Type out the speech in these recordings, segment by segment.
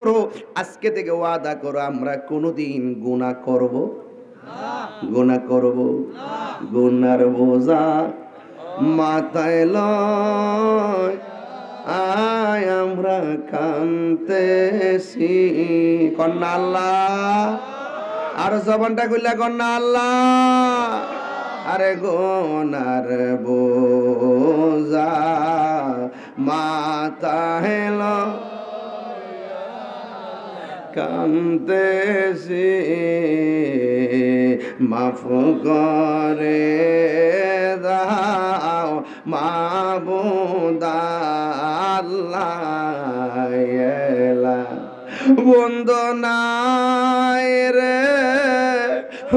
আজকে থেকে ওয়াদা করো আমরা কোনোদিন গুনাহ করব গুনাহ করব গুনার বোঝা মাথায় লয় আয় আমরা কান্তেছি কন্যা আল্লাহ আর জবানটা খুললা কন্যা আল্লাহ আরে গুনার বোঝা মাথায় লয় কান্তেছি মাফ করে দাও মাবুদ আল্লাহ বন্দনায় রে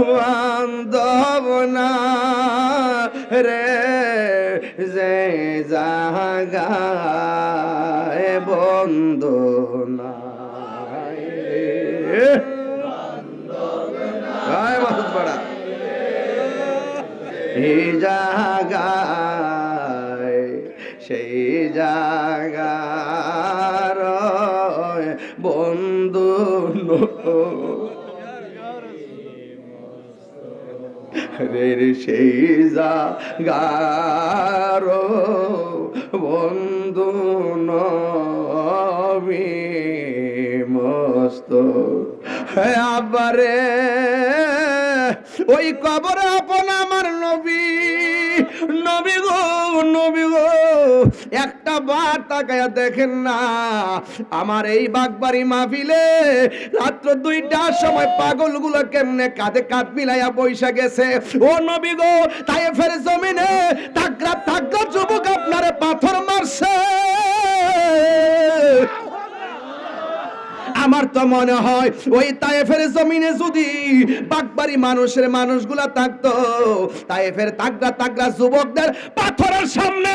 বান্ধব না রে যে জাগায় বন্দনা এই জাগায় সেই জাগার বন্ধু রে সেই জাগার বন্ধু নবী মস্ত আবারে ওই কবর আপন আমার নবী নবী গো নবী গো একটা বার তাকায়া দেখেন না আমার এই বাগবাড়ি মাহফিলে রাত্র 2টার সময় পাগলগুলো কেমনে কাঁধে কাঁধ মিলাইয়া বৈশা গেছে ও নবী গো তায়েফের জমিনে তাগড়া তাগড়া যুবক আপনারে পাথর মারছে আমার তো মনে হয় ওই তায়েফের জমিনে যদি বাগবাড়ি মানুষগুলা থাকতো তায়েফের তাগড়া তাগড়া যুবকদের পাথরের সামনে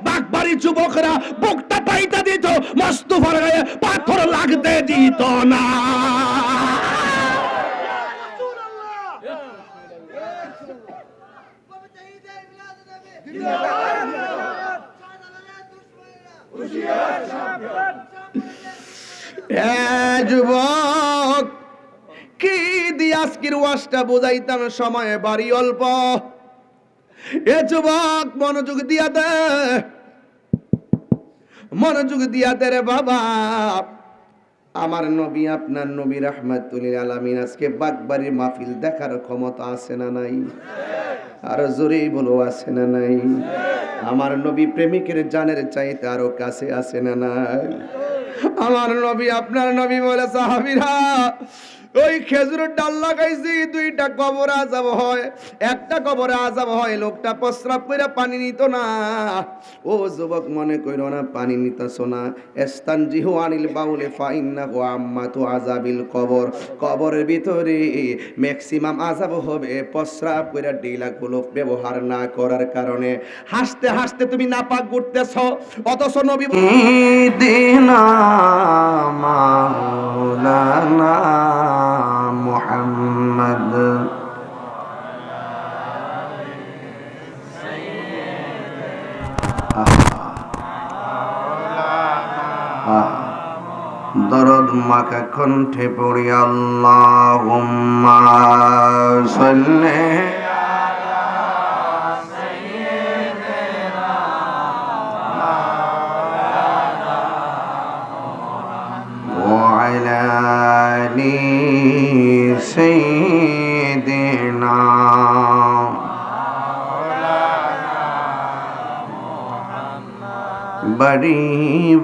বাগবাড়ি যুবকরা বুকটা পাইতা দিত মোস্তফার গায়ে পাথর লাগতে দিত না যুবক কি দিয়ে আজকের ওয়াজটা বুঝাইতাম সময় বাড়ি অল্প এ যুবক মনোযোগ দিয়া দে রে বাবা আমার নবী আপনার নবী রাহমাতুল লিল আলামিন আজকে বাগবাড়ির মাহফিল দেখার ক্ষমতা আছে না নাই আর জোরেই বলো আছে না নাই আমার নবী প্রেমিকের জানের চাইতে আরো কাছে আছে না নাই আমার নবী আপনার নবী বলে সাহাবীরা ওই খেজুরের ডাল লাগাইছি 2টা কবর আযাব হয় একটা কবরে আযাব হয় লোকটা প্রস্রাব করে পানি নিত না ও যুবক মনে কইরো না পানি নিতাছো না ইস্তানজিহু আনিল বাউলি ফাইন্নাহু আম্মাতু আযাবিল কবর কবরের ভিতরে ম্যাক্সিমাম আযাব হবে প্রস্রাব করে ডিলাগুলো ব্যবহার না করার কারণে হাসতে হাসতে তুমি নাপাক ঘুরতেছো অথচ নবী দিনা মাওলানা মুহাম্মদ দরদ মাখা কণ্ঠে পড়ি আল্লাহুম্মা সাল্লি سيدنا বাড়ি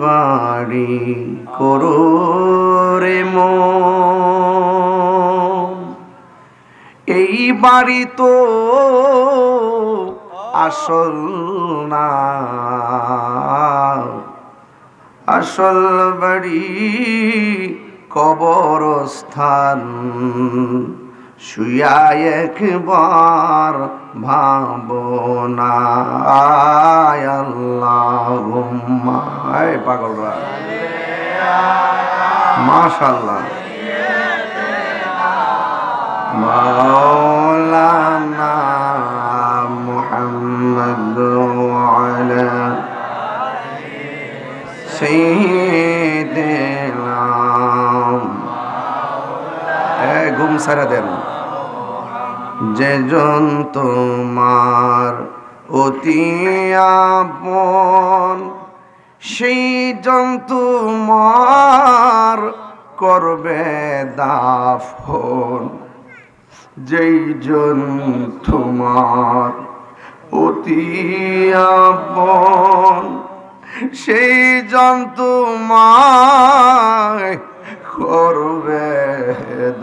বাড়ি করো রে মন এই বাড়ি তো আসল না আসল বাড়ি কবরস্থান শুয়া একবার ভাবনা আল্লাহুম্মা এই পাগলরা মাশাআল্লাহ মাওলানা মুহাম্মদ ওয়া আলা সাইয়্যিদিনা ঘুম ছাড়া দেন। যে জন তোমার অতি আপন, সেই জন তোমার করবে দাফন। যেই জন তোমার অতি আপন, সেই জন তোমায় করবে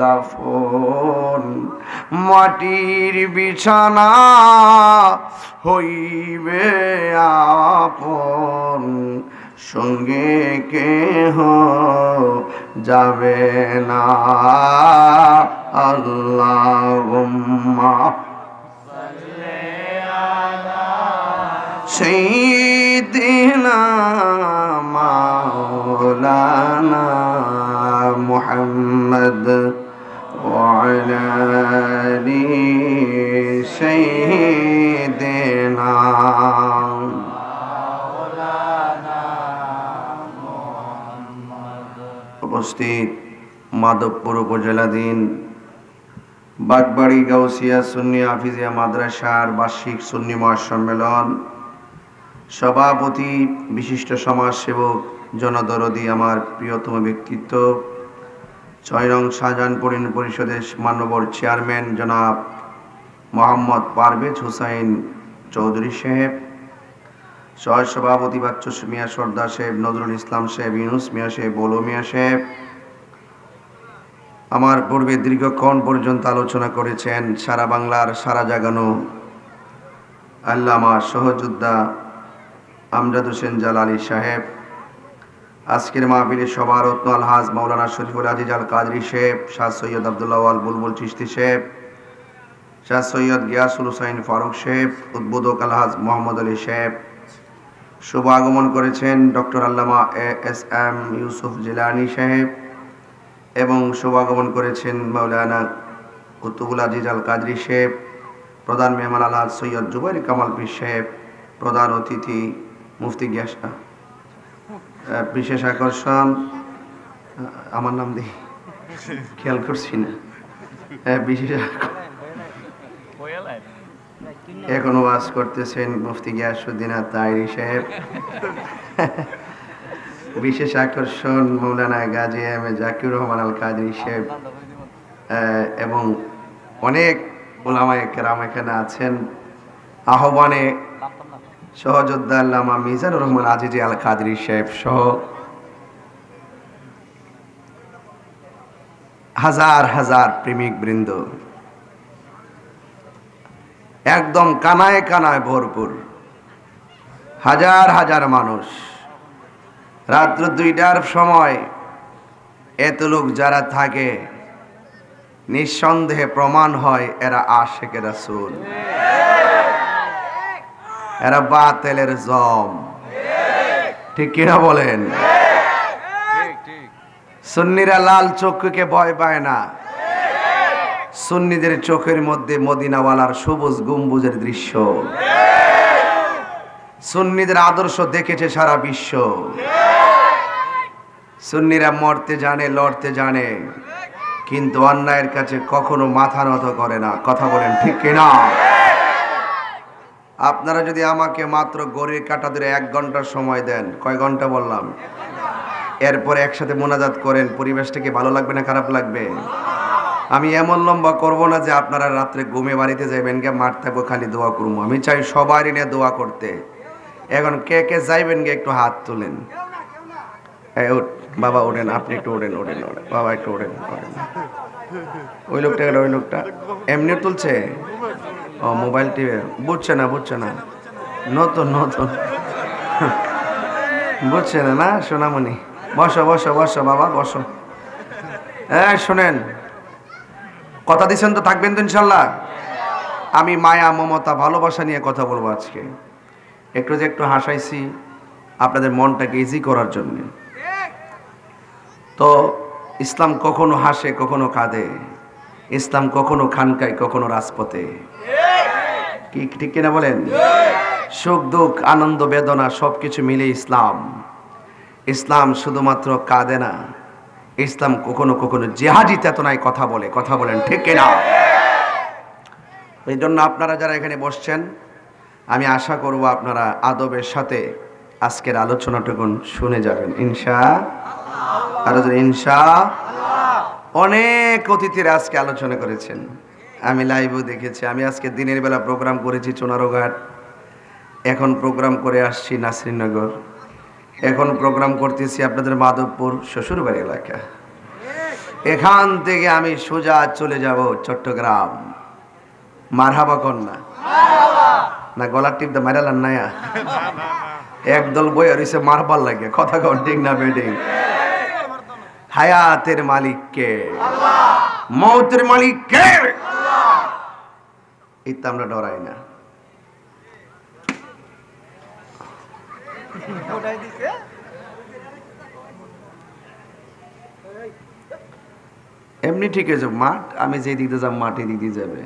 দাফন। মাটির বিছানা হইবে আপন, সঙ্গে কেহ যাবে না। আল্লাহুম্মা সাইয়্যিদিনা মাওলানা মুহাম্মদ ওয়া আলা আলি সাইয়্যিদিনা। উপস্থিত মাধবপুর উপজেলাধীন বাগবাড়ি গাউসিয়া সুন্নি হাফিজিয়া মাদ্রাসার বার্ষিক সুন্নি মহাসম্মেলন, সভাপতি বিশিষ্ট সমাজসেবক জনদরদি আমার প্রিয়তম ব্যক্তিত্ব ৬ নং শাহজাহানপুর ইউনিয়ন পরিষদের মাননীয় চেয়ারম্যান জনাব মোহাম্মদ পারভেজ হুসাইন চৌধুরী সাহেব, সহ সভাপতি বাচ্চু মিয়া সর্দার সাহেব, নজরুল ইসলাম সাহেব, ইউনুস মিয়া সাহেব, বলো মিয়া সাহেব, আমার পূর্বে দীর্ঘক্ষণ পর্যন্ত আলোচনা করেছেন সারা বাংলার সারা জাগানো আল্লামা সহযোদ্ধা আমজাদ হোসেন জালালী সাহেব, আজকের মাহফিলে সভারত্ন আলহাজ মাওলানা শরীফুল আজিজ আল কাদরি সাহেব, শাহ সৈয়দ আব্দুল্লাহ আল বুলবুল চিশতি সাহেব, শাহ সৈয়দ গিয়াসুল হুসাইন ফারুক সাহেব, উদ্বোধক আলহাজ মোহাম্মদ আলী সাহেব, শুভ আগমন করেছেন ডক্টর আল্লামা এস.এম. ইউসুফ জিলানী সাহেব এবং শুভ আগমন করেছেন মাওলানা কুতুবুল আজিজ আল কাদরি সাহেব, প্রধান মেহমান আলহাজ সৈয়দ জুবাইর কামাল পীর সাহেব, প্রধান অতিথি মুফতি গিয়াসা, বিশেষ আকর্ষণ আমার নাম দিই খেয়াল করছি না, বিশেষ এখনো ওয়াজ করতেছেন মুফতি গিয়াসউদ্দিন আত-তাহিরি সাহেব, বিশেষ আকর্ষণ মৌলানা গাজী এম এ জাকির রহমান আল কাদরি সাহেব এবং অনেক উলামায়ে কেরাম এখানে আছেন। আহ্বানে সহযোদ্ধা আল্লামা মিজানুর রহমান আজিজি আল কাদরি সাহেব সহ হাজার হাজার প্রেমিক বৃন্দ, একদম কানায় কানায় ভরপুর হাজার হাজার মানুষ। রাত্র 2টার সময় এত লোক যারা থাকে, নিঃসন্দেহে প্রমাণ হয় এরা আশিকে রাসূল, এরা বাতিলের জম। ঠিক কিনা বলেন? সুন্নিরা লাল চক্ষুকে ভয় পায় না, সুন্নিদের চোখের মধ্যে মদিনাওয়ালার সবুজ গম্বুজের দৃশ্য, সুন্নিদের আদর্শ দেখেছে সারা বিশ্ব। সুন্নিরা মরতে জানে, লড়তে জানে, কিন্তু অন্যায়ের কাছে কখনো মাথা নত করে না। কথা বলেন ঠিক কিনা? আপনারা যদি আমাকে মাত্র ঘড়ির কাঁটা ধরে 1 ঘন্টা সময় দেন, কয় ঘন্টা বললাম, এরপরে একসাথে মোনাজাত করেন, পরিবেশটাকে ভালো লাগবে না খারাপ লাগবে? আমি এমন লম্বা করব না যে আপনারা রাত্রে ঘুমে বাড়িতে যাইবেন গে, মাঠ থাকবো খালি দোয়া করবো। আমি চাই সবারই নিয়ে দোয়া করতে। এখন কে কে যাইবেন গে একটু হাত তুলেন। বাবা ওঠেন, আপনি একটু ওঠেন, ওঠেন ওঠেন বাবা, একটু ওঠেন ওঠেন। ওই লোকটা ওই লোকটা এমনি তুলছে, ও মোবাইল টিভি, বুঝছে না বুঝছে না, নতুন নতুন বুঝছে না না সোনামণি। বসো বসো বসো বাবা বসো। হ্যাঁ শোনেন, কথা দিচ্ছেন তো, থাকবেন তো ইনশাল্লাহ? আমি মায়া মমতা ভালোবাসা নিয়ে কথা বলবো আজকে। একটু হাসাইছি আপনাদের মনটাকে ইজি করার জন্য। তো ইসলাম কখনো হাসে কখনো কাঁদে, ইসলাম কখনো খানকায় কখনো রাজপথে। কি ঠিক কিনা বলেন? সুখ দুঃখ আনন্দ বেদনা সবকিছু মিলে ইসলাম। ইসলাম শুধুমাত্র কাঁদে না, ইসলাম কখনো কখনো জিহাদি চেতনায় কথা বলেন ঠিক কিনা? এই জন্য আপনারা যারা এখানে বসছেন, আমি আশা করব আপনারা আদবের সাথে আজকের আলোচনাটুকুন শুনে যাবেন ইনশাআল্লাহ। আর ইনশাআল্লাহ। অনেক অতিথিরা আজকে আলোচনা করেছেন, আমি লাইভও দেখেছি। আমি আজকে দিনের বেলা প্রোগ্রাম করেছি চুনারোঘাট, এখন প্রোগ্রাম করে আসছি নাসরিনগর, এখন প্রোগ্রাম করতেছি আপনাদের মাধবপুর শ্বশুরবাড়ি এলাকা। এখান থেকে আমি সোজা চলে যাব চট্টগ্রাম। মারহাবা কন্যা না গলার টিপ দা মারালান না একদল বই আর হইছে মারবার লাগে, কথা কন ঠিক না বেডিং? হায়াতের মালিক কে? আল্লাহ। মৌতের মালিক কে? আল্লাহ। এটা আমরা ডরাই না। এমনি ঠিক আছে, মাঠ আমি যে দিতে যাব মাঠে দিতে যাবে।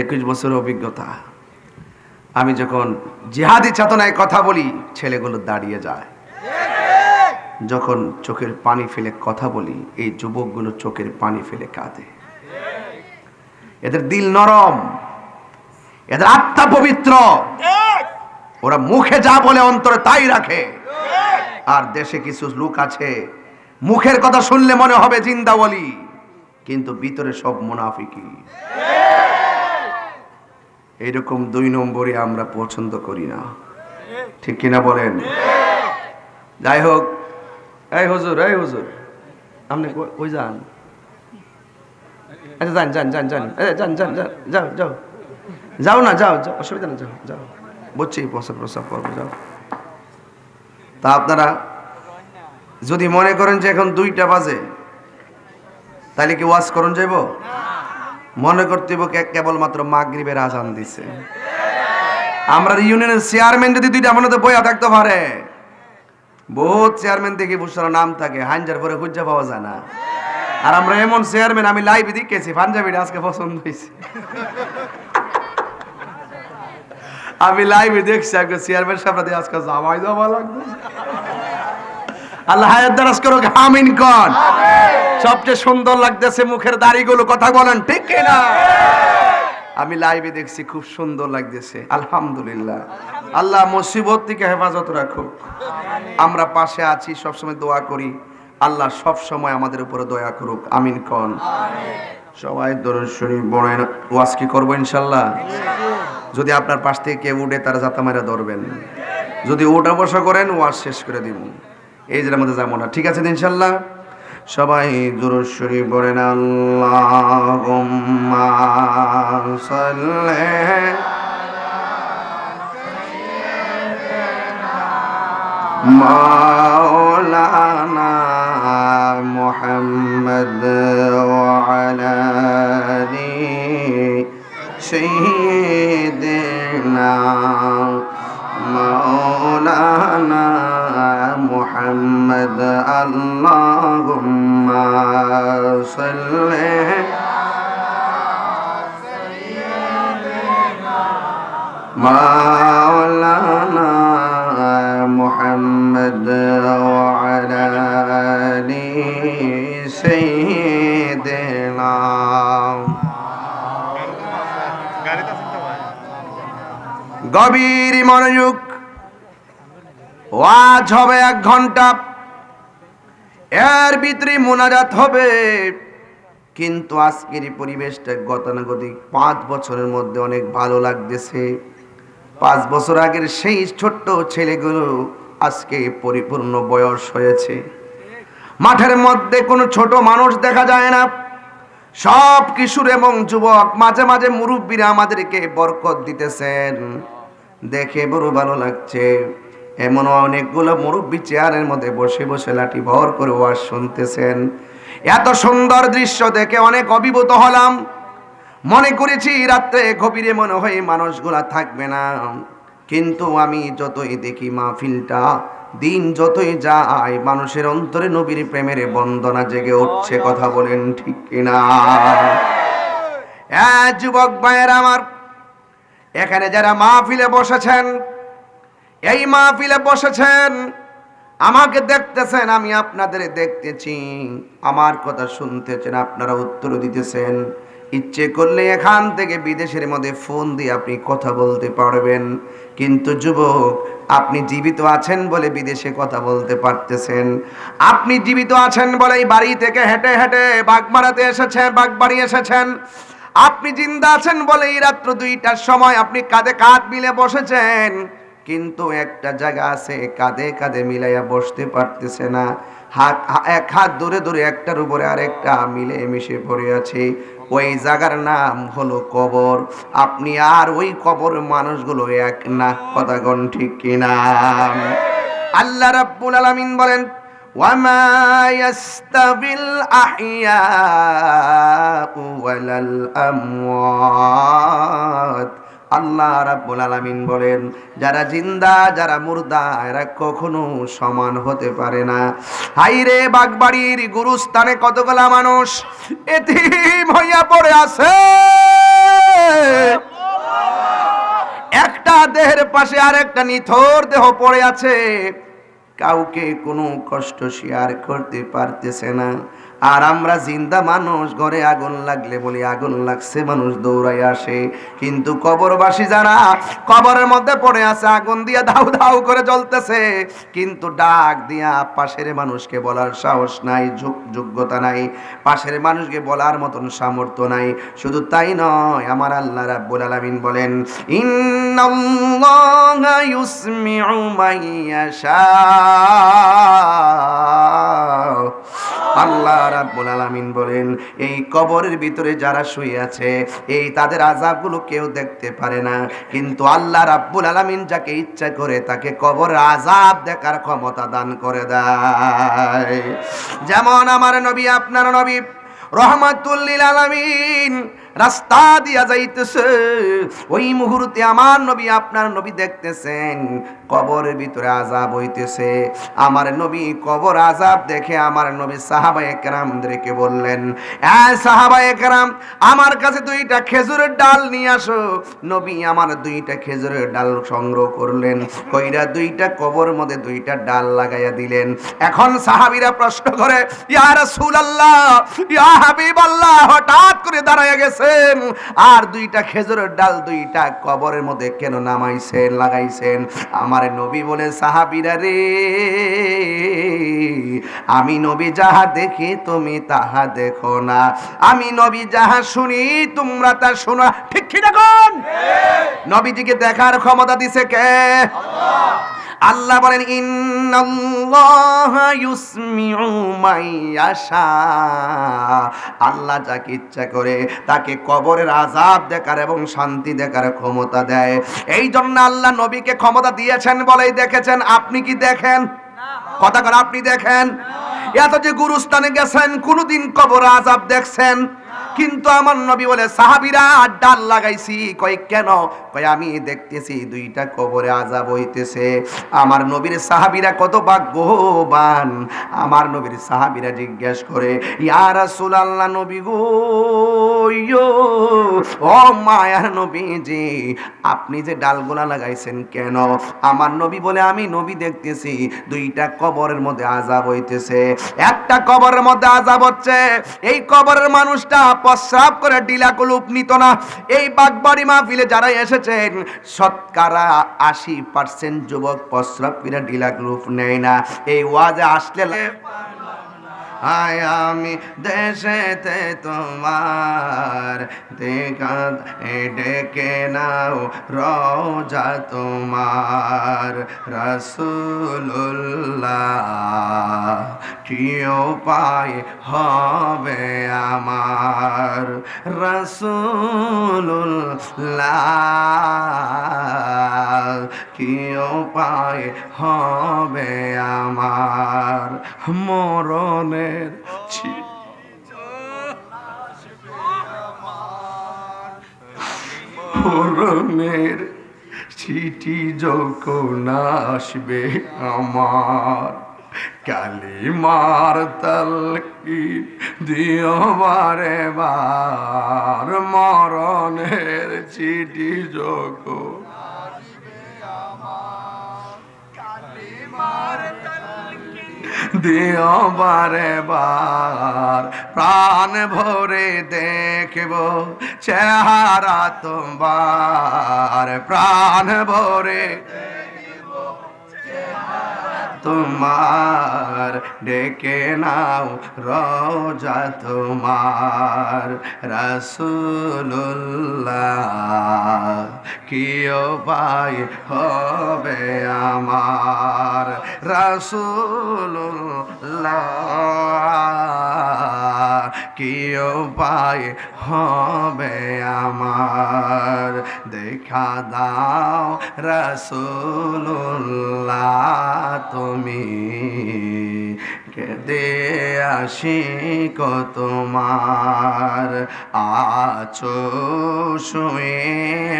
21 বছর অভিজ্ঞতা। আমি যখন জিহাদি চেতনায় কথা বলি ছেলেগুলো দাঁড়িয়ে যায়, যখন চোখের পানি ফেলে কথা বলি এই যুবকগুলো চোখের পানি ফেলে কাঁদে। এদের দিল নরম, এদের আত্মা পবিত্র, ওরা মুখে যা বলে অন্তরে তাই রাখে। আর দেশে কিছু লোক আছে মুখের কথা শুনলে মনে হবে জিন্দা ওয়ালি, কিন্তু ভিতরে সব মুনাফিকি। এইরকম 2 নম্বরে আমরা পছন্দ করি না, ঠিক কিনা বলেন? যাই হোক, এই হুজুর আপনি কই যান? আচ্ছা যান যাও না, যাও অসুবিধা না, যাও বুঝছি, প্রসাব করবো, যাও। তা আপনারা যদি মনে করেন যে এখন 2টা বাজে, তাহলে কি ওয়াজ করুন যাইব? মনে করতে কেবলমাত্র মাগরিবের আজান দিছে। আমরা ইউনিয়নের চেয়ারম্যান যদি 2টা মনে তো বইয়া থাকতে পারে, বহুত চেয়ারম্যান দেখি বুঝছো নাম থাকে, হাঞ্জার পরে খুঁজা পাওয়া যায় না। আর আমরা এমন চেয়ারম্যান, আমি লাইভে দেখেছি পাঞ্জাবিটা আজকে পছন্দ হয়েছে। আমি লাইভে দেখছি আজকে চেয়ারম্যান সাহেবরা আজকে যাওয়া লাগবে। আল্লাহ হায়াত দারাজ করুক, আমিন কোন। সবচেয়ে সুন্দর লাগতেছে মুখের দাড়িগুলো, কথা বলেন ঠিক কিনা? আমি লাইভে দেখছি খুব সুন্দর লাগতেছে, আলহামদুলিল্লাহ। আল্লাহ মুসিবত থেকে হেফাজত রাখুক। আমরা পাশে আছি, সবসময় দোয়া করি, আল্লাহ সব সময় আমাদের উপরে দয়া করুক, আমিন কোন। সবাই দরুদ শরীফ পড়েন। ওয়াজ কি করবো ইনশাআল্লাহ? যদি আপনার পাশ থেকে কেউ উঠে তার জাতা মারা ধরবেন, যদি ওটা বসা করেন ওয়াজ শেষ করে দিব, এই যে আমাদের যাবো না, ঠিক আছে ইনশাআল্লাহ? সবাই দরুদ শরীফ পড়েন। আল্লাহুম্মা সাল্লি মাওলানা মুহাম্মদ ওয়া আলা আলি সাইয়্যিদিনা মাওলানা মুহাম্মদ। আল্লাহুম্মা সাল্লি মাওলানা মুহাম্মদ ওয়া আলা আলি সাইয়্যিদিনা। গভীর মনোযোগ, ওয়াজ হবে 1 ঘন্টা, এর ভিতরে মুনাজাত হবে। কিন্তু আজকের পরিবেশটা গতানুগতিক 5 বছরের মধ্যে অনেক ভালো লাগতেছে। 5 বছর আগের সেই ছোট্ট ছেলেগুলো আজকে পরিপূর্ণ বয়স হয়েছে। মাঠের মধ্যে কোনো ছোট মানুষ দেখা যায় না, সব কিশোর এবং যুবক। মাঝে মাঝে মুরব্বীরা আমাদেরকে বরকত দিতেছেন, দেখে বড় ভালো লাগছে। এমন অনেকগুলো মুরব্বী চেয়ারের মধ্যে বসে বসে লাঠি ভর করে ওয়াজ শুনতেছেন। এত সুন্দর দৃশ্য দেখে অনেক অভিভূত হলাম। মনে করেছি রাত্রে গভীরে মনে হয় মানুষগুলা থাকবে না, কিন্তু আমি যতই দেখি মাহফিলটা দিন যতই যায়, মানুষের অন্তরে নবীর প্রেমের বন্দনা জেগে উঠছে, কথা বলেন ঠিক কিনা? যুবক ভাইয়েরা আমার, এখানে যারা মাহফিলে বসেছেন, এই মাহফিলে বসেছেন, আমাকে দেখতেছেন, আমি আপনাদের দেখতেছি, আমার কথা শুনতেছেন, আপনারা উত্তর দিতেছেন। ইচ্ছে করলে এখান থেকে বিদেশের মধ্যে ফোন দিয়ে আপনি কথা বলতে পারবেন, কিন্তু যুবক, আপনি জীবিত আছেন বলে বিদেশে কথা বলতে পারতেছেন। আপনি জীবিত আছেন বলে এই বাড়ি থেকে হেঁটে হেঁটে বাগমারাতে এসেছেন, বাগবাড়ি এসেছেন। আপনি জিন্দা আছেন বলে এই রাত্র 2টার সময় আপনি কাঁধে কাঁধ মিলে বসেছেন, কিন্তু একটা জায়গা আছে কাঁধে কাঁধে মিলাইয়া বসতে পারতেছে না। এক হাত দূরে দূরে একটার উপরে আরেকটা মিলে মিশে পড়ে আছে। ওই জায়গার নাম হলো কবর। আপনি আর ওই কবর মানুষগুলো এক না, কথা কোন ঠিক কিনা? আল্লাহ রাব্বুল আলামিন বলেন, ওয়ামা ইয়াস্তাবিল আহইয়াউ ওয়ালাল আমওয়াত। আল্লাহ রাব্বুল আলামিন বলেন, যারা জিন্দা যারা মুর্দা এরা কখনো সমান হতে পারে না। হাইরে বাগবাড়ির গুরুস্থানে কতগুলা মানুষ এতিম হইয়া পড়ে আছে। একটা দেহের পাশে আরেকটা নিথর দেহ পড়ে আছে, কাউকে কোনো কষ্ট শেয়ার করতে পারতেছে না। আর আমরা জিন্দা মানুষ, ঘরে আগুন লাগলে বলি আগুন লাগছে, মানুষ দৌড়াই আসে। কিন্তু কবরবাসী যারা কবরের মধ্যে পড়ে আছে, আগুন দিয়ে ধাউ ধাউ করে জ্বলতেছে, কিন্তু ডাক দিয়া পাশের মানুষকে বলার সাহস নাই, যোগ্যতা নাই, পাশের মানুষকে বলার মতন সামর্থ্য নাই। শুধু তাই নয়, আমার আল্লাহ রাব্বুল আলামিন বলেন, ইন্নাল্লাহা ইউসমিউ মাইয়াশা। আল্লাহ রাব্বুল আলামিন বলেন, এই কবরের ভিতরে যারা শুয়ে আছে, এই তাদের আযাবগুলো কেউ দেখতে পারে না, কিন্তু আল্লাহ রাব্বুল আলামিন যাকে ইচ্ছা করে তাকে কবরের আযাব দেখার ক্ষমতা দান করে দেয়। যেমন আমার নবী, আপনার নবী রহমাতুল লিল আলামিন রাস্তা দিয়া যাইতেছে, ওই মুহূর্তে আমার নবী, আপনার নবী দেখতেছেন কবরের ভিতরে আযাব হইতেছে। আমার নবী কবর আযাব দেখে আমার নবী সাহাবায়ে কেরামদেরকে বললেন, সাহাবায়ে কেরাম, আমার কাছে 2টা খেজুরের ডাল নিয়ে আসো। নবী আমার 2টা খেজুরের ডাল সংগ্রহ করলেন, কইরা 2টা কবরের মধ্যে 2টা ডাল লাগাইয়া দিলেন। এখন সাহাবীরা প্রশ্ন করে, ইয়া রাসূলুল্লাহ, ইয়া হাবিবাল্লাহ, হঠাৎ করে দাঁড়ায় গেছেন, আর 2টা খেজুরের ডাল 2টা কবরের মধ্যে কেন নামাইছেন, লাগাইছেন? আমার নবী বলে, সাহাবীরা রে, আমি নবী যাহা দেখি তুমি তাহা দেখো না, আমি নবী যাহা শুনি তোমরা তা শোনো। ঠিক কি না কোন? নবীজিকে দেখার ক্ষমতা দিছে কে? আল্লাহ বলেন, ইন্নাল্লাহা ইউসমিউ মাইয়াশা। আল্লাহ যাকে ইচ্ছা করে তাকে কবরের আযাব দেখার এবং শান্তি দেখার ক্ষমতা দেয়। এই জন্য আল্লাহ নবীকে ক্ষমতা দিয়েছেন বলেই দেখেছেন। আপনি কি দেখেন? কথা করে, আপনি দেখেন? এত যে গুরুস্থানে গেছেন, কোনদিন কবর আযাব দেখছেন? কিন্তু আমার নবী বলে, সাহাবীরা ডাল লাগাইছি। কয় কেন? কয় আমি দেখতেছি 2টা কবরে আযাব হইতেছে। আমার নবীর সাহাবীরা কত ভাগ্যবান। আমার নবীর সাহাবীরা জিজ্ঞেস করে, ইয়া রাসূলুল্লাহ, নবী গো, ও মায়ার নবীজি, আপনি যে ডালগুলা লাগাইছেন কেন? আমার নবী বলে, আমি নবী দেখতেছি 2টা কবরের মধ্যে আযাব হইতেছে। একটা কবরের মধ্যে আযাব হচ্ছে, এই কবরের মানুষটা প্রস্রাব করে ডিলা কলুপ নিত না। এই বাগবাড়ি মাহফিলে যারা এসেছেন, শতকরা 80% যুবক প্রস্রাব করে ডিলা কলুপ নেয় না। এই ওয়াজে আসলে আয় আমি দেশেতে তোমার দেখা ডেকে নাও রওজা তোমার, রাসূলুল্লাহ কি উপায় হবে আমার, রাসূলুল্লাহ কি উপায় হবে আমার, মরণের মরণের চিঠি যখন আসবে আমার, কালিমার তালকিন দিও বারে বার, মরণের চিঠি যখন আসবে আমার, কালিমার তালকিন দিও বারে বার, প্রাণ ভরে দেখব চেহারা তোমার, প্রাণ ভরে তোমার, ডেকে নাও রোজা তোমার। রাসূলুল্লাহ কি উপায় হবে আমার, রাসূলুল্লাহ কি উপায় হবে আমার, দেখা দাও রাসূলুল্লাহ তুমি, কেঁদে আশিক তোমার, আছো শুয়ে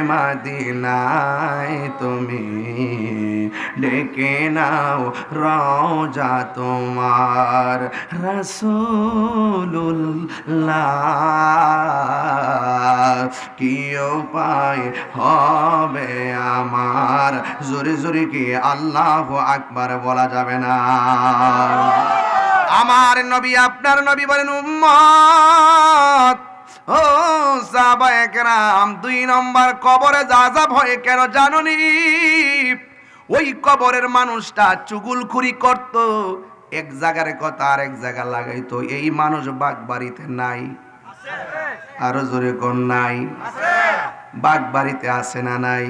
মদিনায় তুমি, ডেকে নাও রওজা তোমার। রাসূলুল্লাহ কি উপায় হবে আমার, জোরে জোরে কি আল্লাহু আকবার বলা যাবে না? আমার নবী আপনার নবী বলেন, উম্মত ও সাহাবায়ে কেরাম, 2 নম্বর কবরে আযাব হয় কেন জানোনি? ওই কবরের মানুষটা চুগলখুরি করত, এক জায়গার কথা আরেক জায়গা লাগাইতো। এই মানুষ বাগবাড়িতে নাই, আরো জোরে কোন নাই? বাগবাড়িতে আছে না নাই?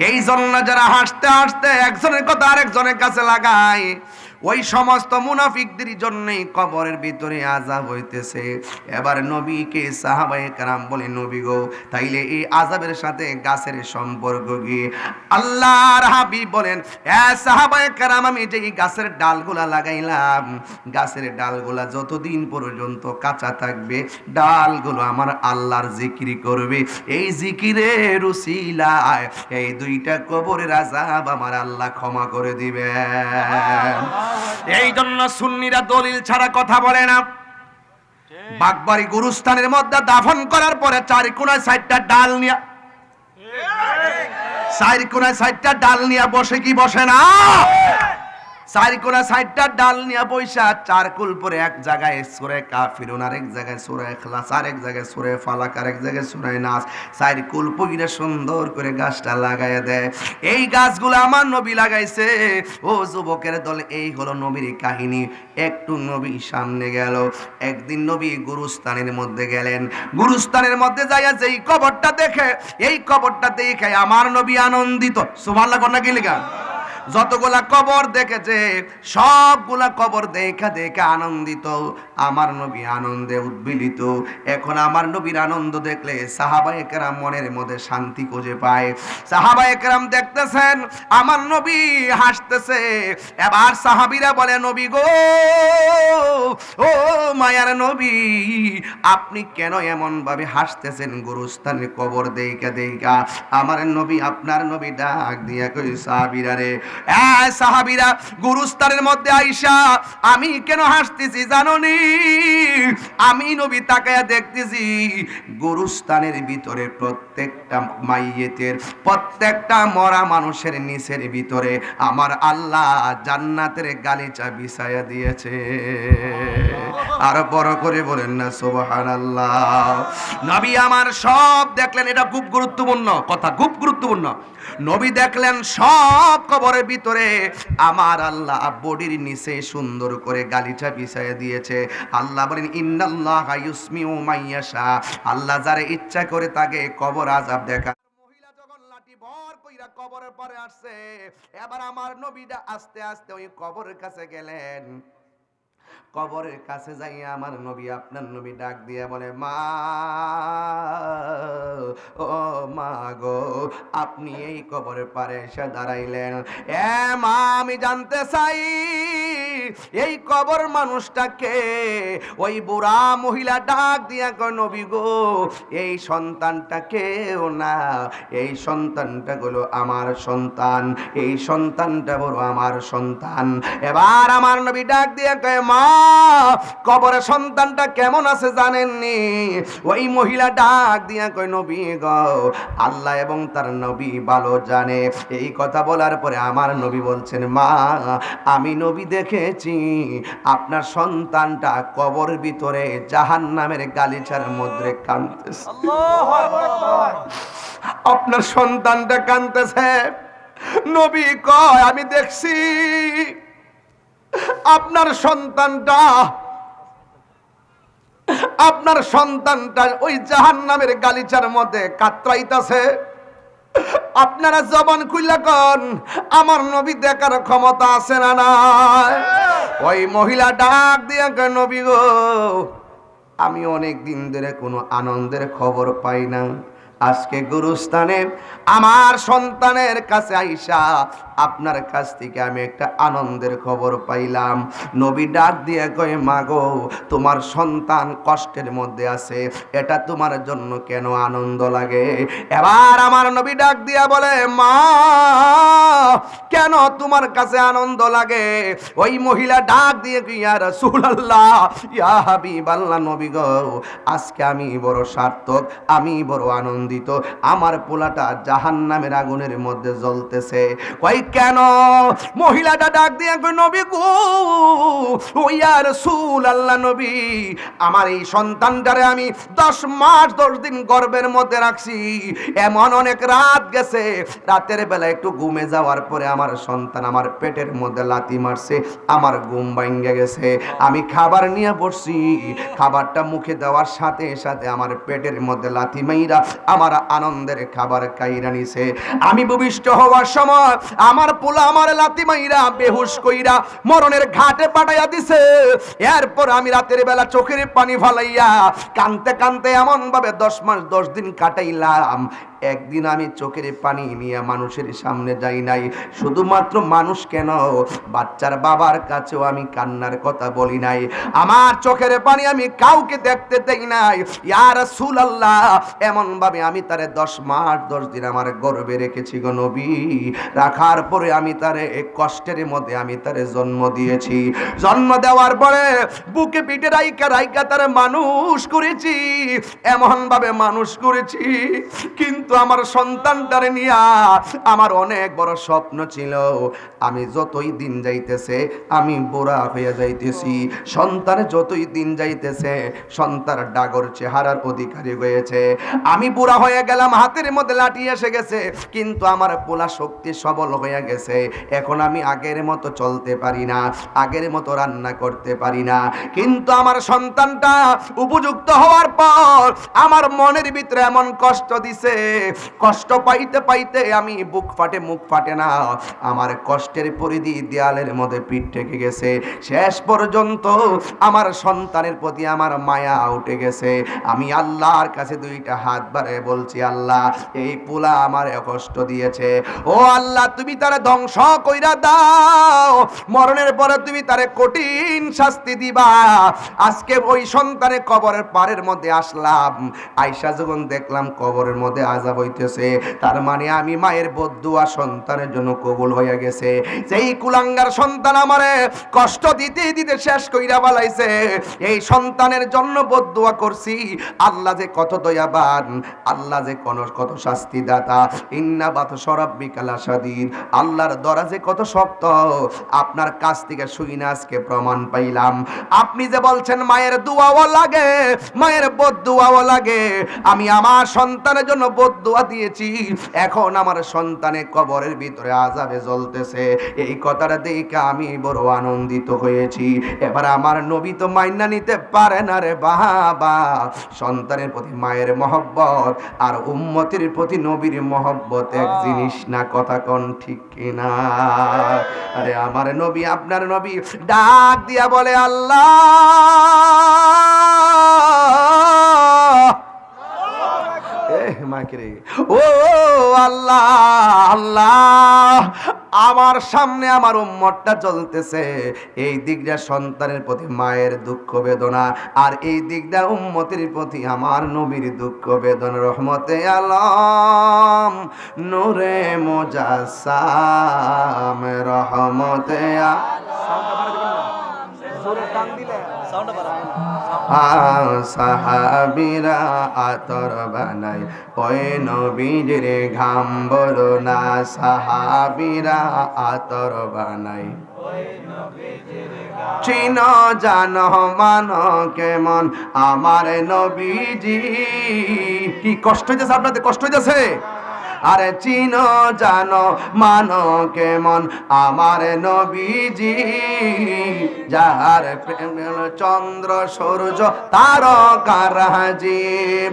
এই জন্য যারা হাসতে হাসতে একজনের কথা আরেকজনের কাছে লাগায়, ওই সমস্ত মুনাফিকদের জন্যই কবরের ভিতরে আযাব হইতেছে। এবার নবীকে সাহাবায়ে কেরাম বলে, নবী গো, তাইলে এই আযাবের সাথে গাছের সম্পর্ক কি? আল্লাহর হাবিব বলেন, এ সাহাবায়ে কেরাম, আমি যে এই গাছের ডালগুলা লাগাইলাম, গাছের ডালগুলা যতদিন পর্যন্ত কাঁচা থাকবে, ডালগুলো আমার আল্লাহর জিকির করবে। এই জিকিরের উসিলায় এই 2টা কবরের আযাব আমার আল্লাহ ক্ষমা করে দিবেন। এই জন্য সুন্নিরা দলিল ছাড়া কথা বলে না। বাগবাড়ি গুরুস্থানের মধ্যে দাফন করার পরে 4 কোণায় 4টা ডাল নিয়ে, 4 কোণায় 4টা ডাল নিয়ে বসে কি বসে না? 4 কোণায় 4টা ডাল নিয়ে বৈশা 4 কুল পরে এক জায়গায় সূরা কাফিরুন, আরেক জায়গায় সূরা ইখলাস, আরেক জায়গায় সূরা ফালাক, আরেক জায়গায় সূরা নাস, 4 কুল পইরা সুন্দর করে গাছটা লাগায়া দেয়। এই গাছগুলো আমার নবী লাগাইছে। ও যুবকের দল, এই হলো নবীর কাহিনী। একটু নবী সামনে গেল। একদিন নবী গুরুস্থানের মধ্যে গেলেন। গুরুস্থানের মধ্যে যাইয়া যেই কবরটা দেখে, এই কবরটা দেখে আমার নবী আনন্দিত। সুবহানাল্লাহ কোন কি লিখা? যতগুলা কবর দেখেছে সবগুলা কবর দেখা দেখা আনন্দিত। আমার নবী আনন্দে উদ্বেলিত। এখন আমার নবীর আনন্দ দেখলে সাহাবায়ে কেরাম মনের মধ্যে শান্তি খুঁজে পায়। সাহাবায়ে কেরাম দেখতেছেন আমার নবী হাসতেছে। এবার সাহাবীরা বলে, নবী গো, ও মায়ার নবী, আপনি কেন এমন ভাবে হাসতেছেন গুরুস্থানের কবর দেখা দেখা? আমার নবী, আপনার নবী ডাক দিয়া কই, সাহাবীরা রে, সাহাবীরা, গুরুস্থানের মধ্যে আইসা আমি কেন হাসতেছি জানোনি? আমি নবী তাকায়া দেখতেছি গুরুস্থানের ভিতরে প্রত্যেকটা মাইয়েতের, প্রত্যেকটা মরা মানুষের নিচের ভিতরে আমার আল্লাহ জান্নাতের গালিচা বিছায়া দিয়েছে। আর বড় করে বলেন না সুবহানাল্লাহ। নবী আমার সব দেখলেন। এটা খুব গুরুত্বপূর্ণ কথা, খুব গুরুত্বপূর্ণ। নবী দেখলেন সব কবরের ভিতরে আমার আল্লাহ বডির নিচে সুন্দর করে গালিচা বিছায়া দিয়েছে। আল্লাহ বলেন, ইন্নাল্লাহা ইউসমিউ মাইয়াশা, আল্লাহ যারে ইচ্ছা করে তাকে কবর আযাব দেখা। মহিলা যখন লাঠি ভর কইরা কবরের পরে আসছে, এবার আমার নবীটা আস্তে আস্তে ওই কবরের কাছে গেলেন। কবরের কাছে যাইয়া আমার নবী, আপনার নবী ডাক দিয়ে বলে, মা, ও মা গো, আপনি এই কবরের পারে এসে দাঁড়াইলেন। এ মা, আমি জানতে চাই এই কবর মানুষটাকে? ওই বুড়া মহিলা ডাক দিয়া কয়, নবী গো, এই সন্তানটা কেউ না, এই সন্তানটা হলো আমার সন্তান, এই সন্তানটা বড় আমার সন্তান। এবার আমার নবী ডাক দিয়া কয়, মা, কবরে সন্তানটা কেমন আছে জানেননি? ওই মহিলা ডাক দিয়া কয়, নবী গো, আল্লাহ এবং তার নবী ভালো জানে। এই কথা বলার পরে আমার নবী বলছেন, মা, আমি নবী দেখে শুনেছি আপনার সন্তানটা কবরের ভিতরে জাহান্নামের গালিচার মধ্যে কাঁদতেছে। আপনার সন্তানটা কাঁদতেছে। নবী কয় আমি দেখছি আপনার সন্তানটা ওই জাহান্নামের গালিচার মধ্যে কাতরাইতাছে। আপনারা জবান খুইলা কোন আমার নবী দেখার ক্ষমতা আছে না নাই? ওই মহিলা ডাক দিয়া কয় নবী গো, আমি অনেক দিন ধরে কোনো আনন্দের খবর পাই না। আজকে গুরুস্থানে আমার সন্তানের কাছে আইসা আপনার কাছ থেকে আমি একটা আনন্দের খবর পাইলাম। নবী ডাক দিয়ে কয় মা গো, তোমার সন্তান কষ্টের মধ্যে আছে, এটা তোমার জন্য কেন আনন্দ লাগে? এবার আমার নবী ডাক দিয়া বলে মা, কেন তোমার কাছে আনন্দ লাগে? ওই মহিলা ডাক দিয়ে কই ইয়া রাসূলুল্লাহ, ইয়া হাবিবাল্লাহ, নবী গো, আজকে আমি বড় সার্থক, আমি বড় আনন্দিত। আমার পোলাটা জাহান্নামের আগুনের মধ্যে জ্বলতেছে। কই কেন? মহিলাটা ডাক দিয়ে কই নবী গো, ও ইয়া রাসূলুল্লাহ, নবী, আমার এই সন্তানটারে আমি 10 মাস 10 দিন গর্ভের মধ্যে রাখছি। এমন অনেক রাত গেছে, রাতের বেলা একটু ঘুমে যাওয়ার পরে আমার সন্তান আমার পেটের মধ্যে লাথি মারছে, আমার ঘুম ভাঙে গেছে। আমি খাবার নিয়ে বসছি, খাবারটা মুখে দেওয়ার সাথে সাথে আমার পেটের মধ্যে লাথি মাইরা আমার আনন্দের খাবার কাইরা নিছে। আমি ভূমিষ্ঠ হওয়ার সময় আমার পোলা আমার লাথি মাইরা বেহুশ কইরা মরণের ঘাটে পাঠাইয়া দিছে। এরপর আমি রাতের বেলা চোখের পানি ফালাইয়া কানতে কানতে এমন ভাবে 10 মাস 10 দিন কাটাইলাম। একদিন আমি চোখের পানি নিয়ে মানুষের সামনে যাই নাই। শুধুমাত্র মানুষ কেন, বাচ্চার বাবার কাছেও আমি কান্নার কথা বলি নাই। আমার চোখের পানি আমি কাউকে দেখতে দেই নাই। ইয়া রাসূলুল্লাহ, এমন ভাবে আমি তারে 10 মাস 10 দিন আমার গর্ভে রেখেছি গো নবী। রাখার পরে আমি তারে কষ্টের মধ্যে আমি তারে জন্ম দিয়েছি। জন্ম দেওয়ার পরে বুকে পিঠে রাইকা তারে মানুষ করেছি, এমন ভাবে মানুষ করেছি। কিন্তু আমার সন্তানটারে নিয়া আমার অনেক বড় স্বপ্ন ছিল। আমি যতই দিন যাইতেছে আমি বুড়া হয়ে যাইতেছি। সন্তানের যতই দিন যাইতেছে সন্তান ডাগর চেহারার অধিকারী হয়েছে। আমি বুড়া হয়ে গেলাম, হাতের মধ্যে লাঠি এসে গেছে, কিন্তু আমার পোলা শক্তি সবল হয়ে গেছে। এখন আমি আগের মতো চলতে পারি না, আগের মতো রান্না করতে পারি না। কিন্তু আমার সন্তানটা উপযুক্ত হওয়ার পর আমার মনের ভিতরে এমন কষ্ট দিছে, কষ্ট পাইতে পাইতে আমি বুক ফাটে মুখ ফাটে না, আমার কষ্টের পরিধি দেয়ালের মধ্যে পিঠ ঠেকে গেছে। শেষ পর্যন্ত আমার সন্তানের প্রতি আমার মায়া উঠে গেছে। আমি আল্লাহর কাছে 2টা হাত বাড়িয়ে বলছি, আল্লাহ, এই পোলা আমার কষ্ট দিয়েছে, ও আল্লাহ, তুমি তারে ধ্বংস কইরা দাও, মরণের পরে তুমি তারে কঠিন শাস্তি দিবা। আজকে ওই সন্তানের কবরের পারের মধ্যে আসলাম, আয়সা যখন দেখলাম কবরের মধ্যে আযাব হইতেছে, তার মানে আমি মায়ের বদদুয়া সন্তানের জন্য কবুল হয়ে গেছে। যেই কুলাঙ্গার সন্তান আমারে কষ্ট দিতে দিতে শেষ কইরা বালাইছে, এই সন্তানের জন্য বদদুয়া করছি। আল্লাহ যে কত দয়াবান, আল্লাহ যে কত শাস্তি দাতা। ইন্না বাতশা রাব্বিকা লাশাদীদ, আল্লাহর দরাজে কত শক্ত। আপনার কাছ থেকে শুই না আজকে প্রমাণ পাইলাম। আপনি যে বলছেন মায়ের দোয়াও লাগে, মায়ের বদদুয়াও লাগে, আমি আমার সন্তানের জন্য বদদুয়া দিয়েছি, এখন আমার সন্তানের কবরের ভিতরে আযাবে জ্বলতেছে। এই কথাটা দেখে আমি বড় আনন্দিত হয়েছি। এবার আমার নবী তো মাইনা নিতে পারে না রে বাবা। সন্তানের প্রতি মায়ের মহব্বত আর উম্মতের প্রতি নবীর মহব্বত এক জিনিস না, কথা কোন ঠিক কিনা? আরে আমার নবী, আপনার নবী ডাক দিয়া বলে, আল্লাহ, ও আল্লাহ, আল্লাহ, আমার সামনে আমার উম্মতটা চলতেছে, এই দিকটা সন্তানের প্রতি মায়ের দুঃখ বেদনা, আর এই দিকটা উম্মতের প্রতি আমার নবীর দুঃখ বেদনা। রহমতে আলম নূরে মুজাসসাম, রহমতে সাহাবীরা আতর বানায় ওই নবীজির ঘাম বলো না, সাহাবীরা আতর বানায় চিন জানো মানো কেমন আমার নবীজি। কি কষ্ট হইতেছে আপনাদের, কষ্ট হইতেছে? আরে চিনো জানো মানো কেমন আমার নবীজি, যাহার প্রেম চন্দ্র সূর্য তারকারাজি।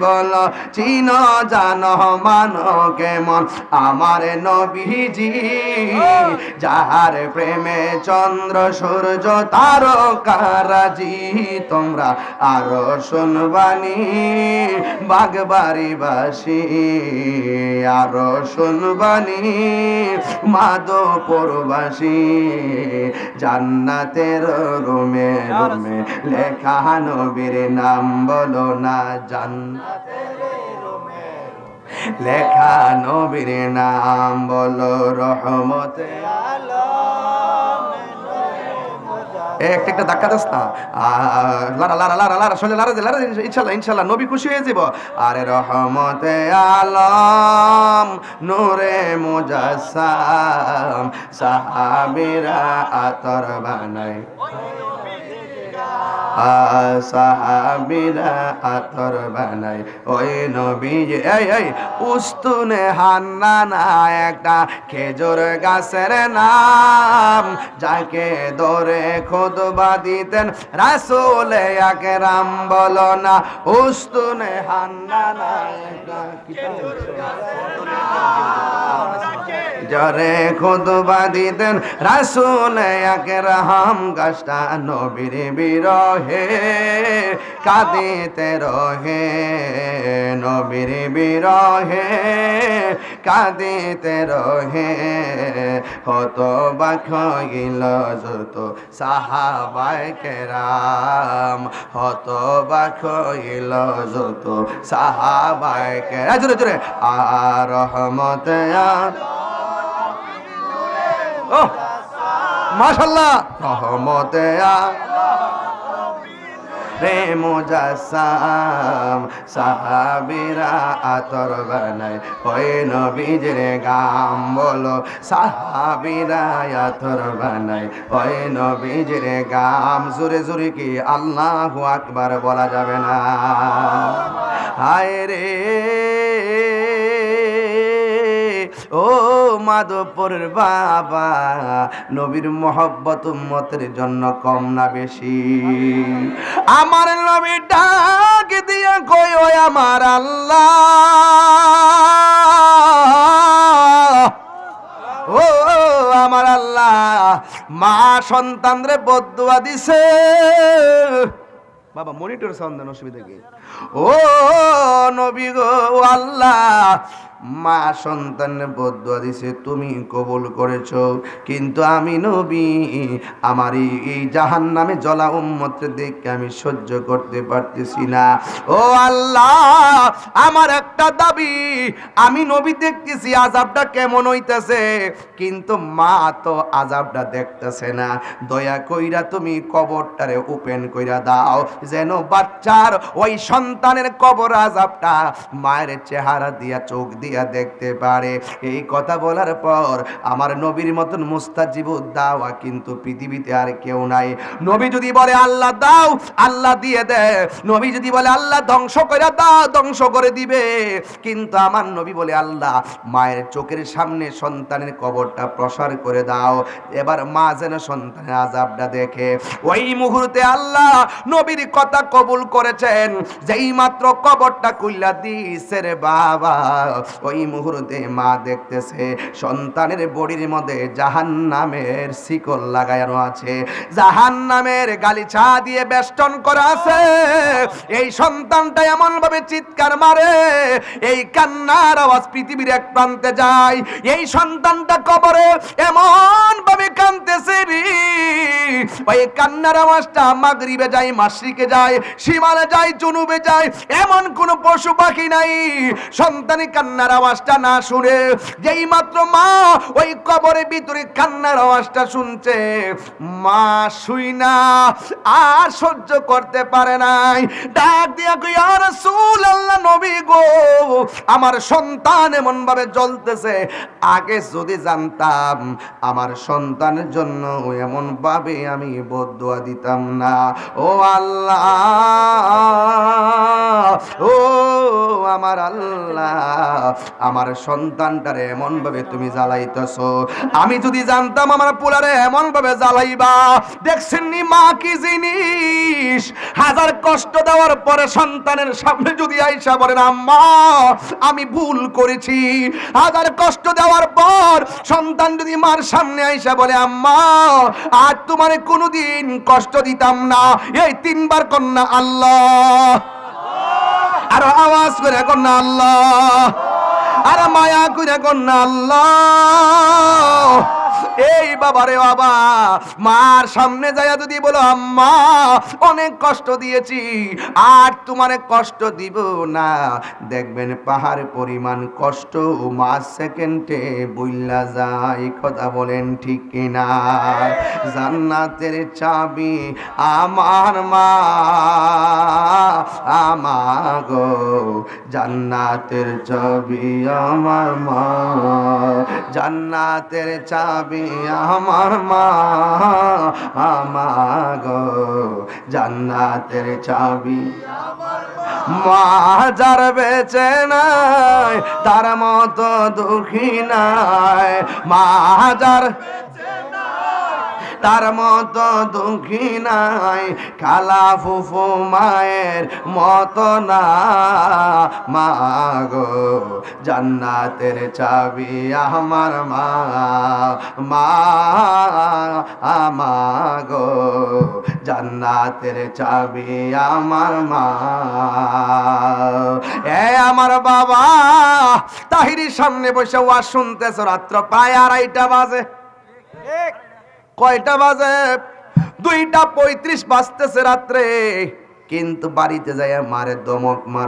বলো চিনো জানো মানো কেমন আমার নবীজি, যাহার প্রেমে চন্দ্র সূর্য তারকারাজি। তোমরা আরো শুনবানি বাগবাড়ি বাসী, আরো শুনবানি মাধবপুরবাসী, জান্নাতের রুমে রুমে লেখা নবীর নাম। বলো না জান্নাতের লেখা নবীর নাম। বলো রহমতে একটা একটা ধাক্কা দাস না, লারা লারা লারা লারা শোলে লারা দে লারা দে, ইনশাল্লাহ ইনশাল্লাহ নবী খুশি হয়ে যাব। আরে রহমতে আলম নূরে মুজাসসাম, সাহাবীরা আতর বানায়, সাহাবীরা আতর বানায় ওই নবীজি। এই এই উস্তুনে হান্নানা একটা খেজুর গাছের নাম, যাকে ধরে খুতবা দিতেন রাসূল আকরাম। বলো না উস্তুনে হান্নানা একটা খেজুর জরে খুতবা দিতেন রাসূল আকরাম। গাছটা নবীর বিরহে কাঁদিতে রহে, নবীর বিরহে কাঁদিতে রহে। হতবাক হইল যত সাহাবায়ে কেরাম, হতবাক হইল যত সাহাবায়ে কেরাম। জোরে জোরে আর রহমতে ও মাশাআল্লাহ রহমতে রে মুজাসসাম, সাহাবীরা আতর বানায় ওই নবীজির গাম। বলো সাহাবীরা আতর বানায় ওই নবীজির গাম। জোরে জোরে কি আল্লাহু আকবার বলা যাবে না? হায় রে ও মাধবপুরের বাবা, নবীর মহব্বত উম্মতের জন্য কম না বেশি? আমার নবী ডাক দিয়া কই ও আমার আল্লাহ, ও আমার আল্লাহ, মা সন্তানরে বদদুয়া দিছে। বাবা মনিটর সাউন্ড দেন, অসুবিধা কি? ও নবী গো আল্লাহ, মা সন্তানের বদদুয়া দিছে, তুমি কবুল করেছো, কিন্তু আমি নবী আমার এই জাহান্নামে জ্বলা উম্মতকে দেখে আমি সহ্য করতে পারতেছি না। ও আল্লাহ, আমার একটা দাবি, আমি নবী দেখতেছি আযাবটা কেমন হইতেছে, কিন্তু মা তো আযাবটা দেখতেছে না। দয়া কইরা তুমি কবরটারে ওপেন কইরা দাও, যেন বাচ্চার ওই সন্তানের কবর আযাবটা মায়ের চেহারা দিয়া চোখ দিয়া দেখতে পারে। এই কথা বলার পর আমার নবীর মতন মুস্তাজিবুদ দাওয়া কিন্তু পৃথিবীতে আর কেউ নাই। নবী যদি বলে আল্লাহ দাও, আল্লাহ দিয়ে দেয়। নবী যদি বলে আল্লাহ ধ্বংস করে দাও, ধ্বংস করে দিবে। কিন্তু আমার নবী বলে আল্লাহ মায়ের চোখের সামনে সন্তানের কবরটা প্রসার করে দাও, এবার মা যেন সন্তানের আযাবটা দেখে। ওই মুহূর্তে আল্লাহ নবীর কথা কবুল করেছেন। যেই মাত্র কবরটা খুইলা দিছে রে বাবা, ওই মুহূর্তে মা দেখতেছে সন্তানের বডির মধ্যে জাহান্নামের শিকল লাগানো আছে, জাহান্নামের গালিচা দিয়ে বেষ্টন করা আছে। এই সন্তানটা এমন ভাবে চিৎকার মারে, এই কান্নার আওয়াজ পৃথিবীর এক প্রান্তে যায়। এই সন্তানটা কবরে এমন ভাবে কাঁদতেছে রে, ওই কান্নার আওয়াজটা মাগরিবে যায়, মাশরিকে যায়, শিমালে যায়, জুনুবে যায়, এমন কোন পশু পাখি নাই সন্তানি কান্নার আওয়াজটা না শুনে। যেই মাত্র মা ওই কবরের ভিতরে কান্নার আওয়াজটা শুনছে, মা শুই না আর সহ্য করতে পারে নাই, ডাক দিয়া কই, ইয়া রাসূলুল্লাহ, নবী গো, আমার সন্তান এমন ভাবে জ্বলতেছে, আগে যদি জানতাম আমার সন্তানের জন্য এমন ভাবে আমি বদদুয়া দিতাম না। ও আল্লাহ, ও আমার আল্লাহ, আমার সন্তানটারে এমন ভাবে তুমি জ্বালাইতেছো, আমি যদি জানতাম আমার পোলারে এমন ভাবে জ্বালাইবা। দেখছেন নি মা কি জিনিস, হাজার কষ্ট দেওয়ার পরে সন্তানের সামনে যদি আইসা বলেন আম্মা আমি ভুল করেছি, হাজার কষ্ট দেওয়ার পর সন্তান যদি মার সামনে আইসা বলে আম্মা আর তোমারে কোনোদিন কষ্ট দিতাম না, এই তিনবার কন্যা আল্লাহ, আর আওয়াজ করে কন্যা আল্লাহ, আর মায়া করে কন্যা আল্লাহ। এই বাবারে বাবা, মার সামনে যাইয়া যদি বলো আম্মা অনেক কষ্ট দিয়েছি আর তোমারে কষ্ট দিব না, দেখবেন পাহাড় পরিমাণ কষ্ট 5 সেকেন্ডে বইলা যায়। কথা বলেন ঠিক কিনা? জান্নাতের চাবি আমার মা, আমাগো জান্নাতের চাবি আমার মা, জান্নাতের চাবি আমার মা, আমাগো জান্নাতের চাবি। মা যার বেঁচে নাই তার মতো দুঃখী নাই, মা যার তার মতো দুঃখী নাই, খালা ফুফু মায়ের মতো না, মাগো জান্নাতের চাবি আমার মা, মা আমাগো জান্নাতের চাবি আমার মা। এ আমার বাবা তাহিরির সামনে বসে ওয়াজ শুনতেছ, রাত্র প্রায় 2:30 বাজে। কয়টা বাজে? 2:35 বাজতেছে রাত্রে, কিন্তু বাড়িতে যাইয়া মারে দমক মার